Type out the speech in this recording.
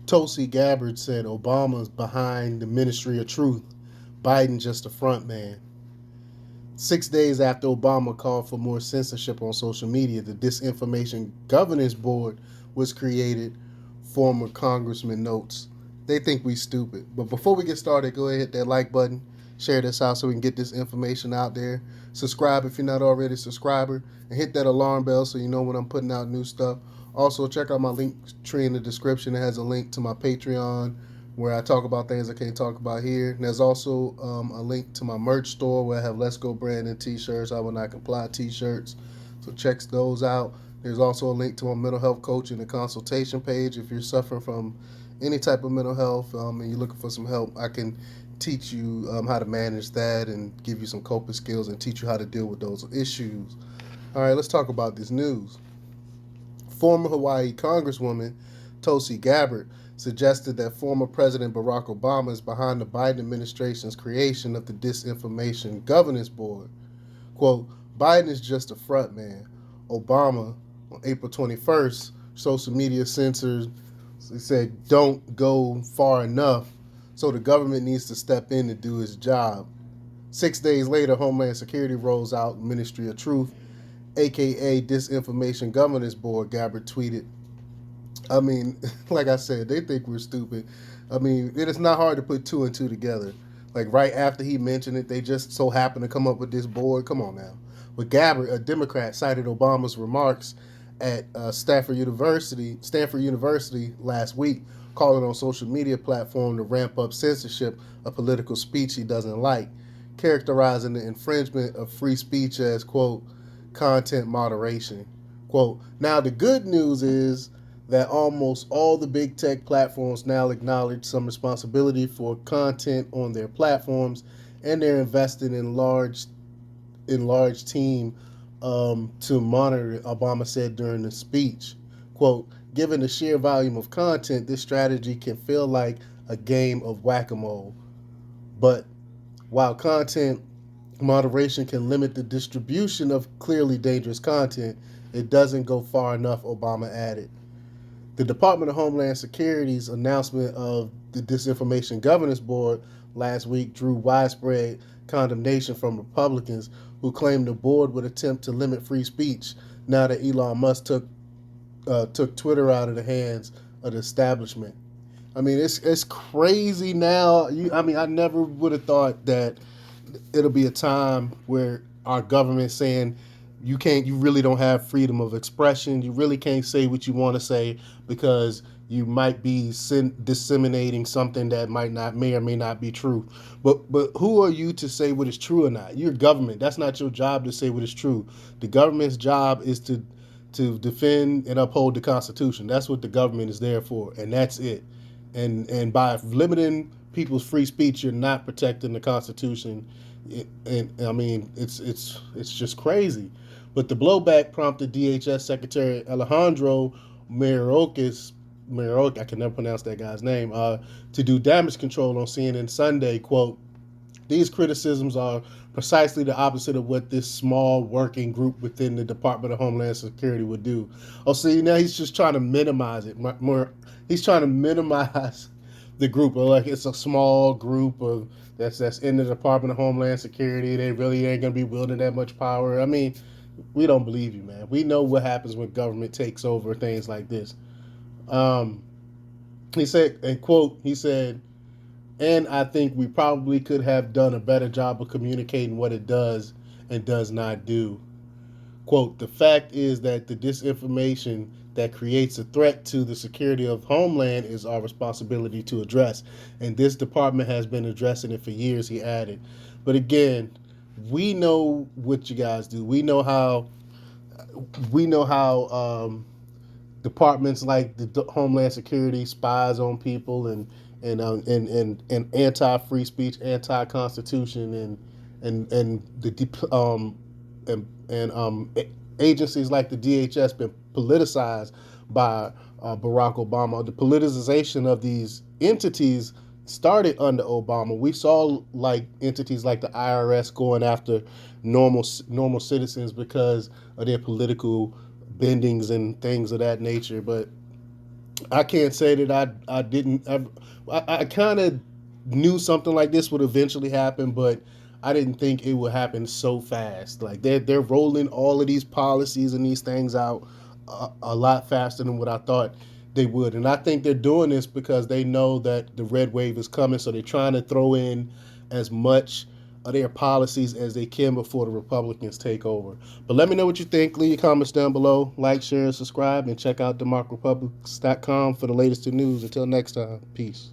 Tulsi Gabbard said Obama's behind the Ministry of Truth. Biden just a front man. 6 days after Obama called for more censorship on social media, the Disinformation Governance Board was created. Former Congressman notes. They think we stupid. But before we get started, go ahead and hit that like button. Share this out so we can get this information out there. Subscribe if you're not already a subscriber. And hit that alarm bell so you know when I'm putting out new stuff. Also, check out my link tree in the description. It has a link to my Patreon where I talk about things I can't talk about here. And there's also a link to my merch store where I have Let's Go Brandon t-shirts. I will not comply t-shirts. So check those out. There's also a link to my mental health coaching and consultation page. If you're suffering from any type of mental health and you're looking for some help, I can teach you how to manage that and give you some coping skills and teach you how to deal with those issues. All right, let's talk about this news. Former Hawaii Congresswoman Tulsi Gabbard suggested that former President Barack Obama is behind the Biden administration's creation of the Disinformation Governance Board. Quote, Biden is just a front man. Obama, on April 21st, social media censors said don't go far enough, so the government needs to step in to do its job. 6 days later, Homeland Security rolls out Ministry of Truth, aka Disinformation Governance Board, Gabbard tweeted. I mean, like I said, they think we're stupid. I mean, it is not hard to put two and two together. Like right after he mentioned it, they just so happened to come up with this board. Come on now. But Gabbard, a Democrat, cited Obama's remarks at Stanford University last week, calling on social media platform to ramp up censorship of political speech he doesn't like, characterizing the infringement of free speech as, quote, content moderation. Quote, now the good news is that almost all the big tech platforms now acknowledge some responsibility for content on their platforms, and they're investing in large team to monitor it, Obama said during the speech. Quote, given the sheer volume of content, this strategy can feel like a game of whack-a-mole. But while content moderation can limit the distribution of clearly dangerous content, it doesn't go far enough, Obama added. The Department of Homeland Security's announcement of the Disinformation Governance Board last week drew widespread condemnation from Republicans who claimed the board would attempt to limit free speech now that Elon Musk took Twitter out of the hands of the establishment. I mean, it's crazy now. I never would have thought that it'll be a time where our government saying you really don't have freedom of expression. You really can't say what you want to say because you might be disseminating something that may or may not be true. But who are you to say what is true or not? You're government. That's not your job to say what is true. The government's job is to defend and uphold the Constitution. That's what the government is there for, and that's it. And by limiting people's free speech, you're not protecting the Constitution. And I mean, it's just crazy. But the blowback prompted DHS Secretary Alejandro Mayorkas, I can never pronounce that guy's name, to do damage control on CNN Sunday. Quote, these criticisms are precisely the opposite of what this small working group within the Department of Homeland Security would do. Oh, see, now he's just trying to minimize it. He's trying to minimize the group. Like it's a small group of that's in the Department of Homeland Security. They really ain't gonna be wielding that much power. I mean, we don't believe you, man. We know what happens when government takes over things like this. Um, he said, and quote, he said, and I think we probably could have done a better job of communicating what it does and does not do. Quote, the fact is that the disinformation that creates a threat to the security of Homeland is our responsibility to address. And this department has been addressing it for years, he added. But again, we know what you guys do. We know how departments like the Homeland Security spies on people and anti free speech, anti constitution, and the agencies like the DHS been politicized by Barack Obama. The politicization of these entities started under Obama. We saw like entities like the IRS going after normal citizens because of their political bendings and things of that nature. But I can't say that I didn't. I kind of knew something like this would eventually happen, but I didn't think it would happen so fast. Like they're rolling all of these policies and these things out a lot faster than what I thought they would. And I think they're doing this because they know that the red wave is coming, so they're trying to throw in as much of their policies as they can before the Republicans take over. But let me know what you think. Leave your comments down below. Like, share, subscribe, and check out democrepublics.com for the latest news. Until next time, peace.